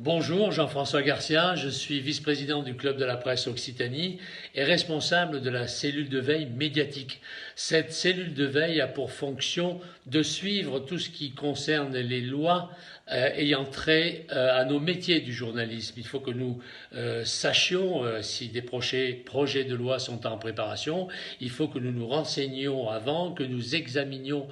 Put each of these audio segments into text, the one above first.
Bonjour, Jean-François Garcia, je suis vice-président du Club de la presse Occitanie et responsable de la cellule de veille médiatique. Cette cellule de veille a pour fonction de suivre tout ce qui concerne les lois ayant trait à nos métiers du journalisme. Il faut que nous sachions si des projets de loi sont en préparation. Il faut que nous nous renseignions avant, que nous examinions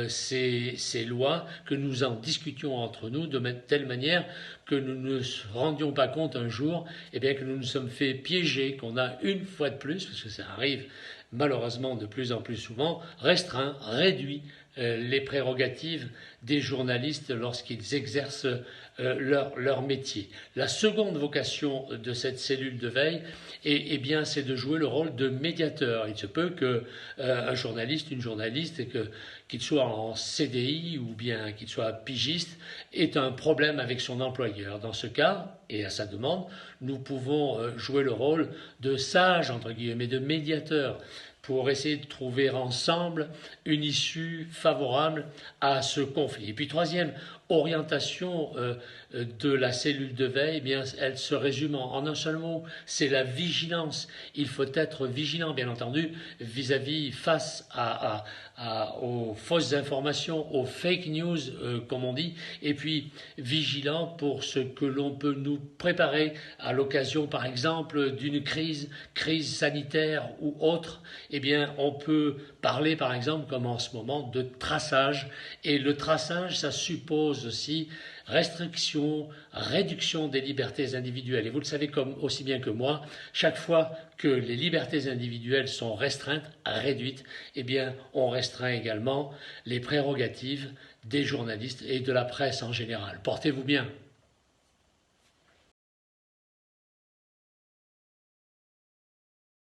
ces lois, que nous en discutions entre nous de telle manière que nous ne nous rendions pas compte un jour que nous nous sommes fait piéger, qu'on a une fois de plus, parce que ça arrive malheureusement de plus en plus souvent, réduit les prérogatives des journalistes lorsqu'ils exercent leur métier. La seconde vocation de cette cellule de veille, c'est de jouer le rôle de médiateur. Il se peut qu'un journaliste, une journaliste, qu'il soit en CDI ou bien qu'il soit pigiste, ait un problème avec son employeur. Dans ce cas, et à sa demande, nous pouvons jouer le rôle de sage, entre guillemets, de médiateur, pour essayer de trouver ensemble une issue favorable à ce conflit. Et puis troisième orientation de la cellule de veille, elle se résume en un seul mot, c'est la vigilance. Il faut être vigilant, bien entendu, face aux fausses informations, aux fake news, comme on dit, et puis vigilant pour ce que l'on peut nous préparer à l'occasion, par exemple, d'une crise sanitaire ou autre. On peut parler, par exemple, comme en ce moment, de traçage. Et le traçage, ça suppose aussi restriction, réduction des libertés individuelles. Et vous le savez aussi bien que moi, chaque fois que les libertés individuelles sont restreintes, réduites, on restreint également les prérogatives des journalistes et de la presse en général. Portez-vous bien.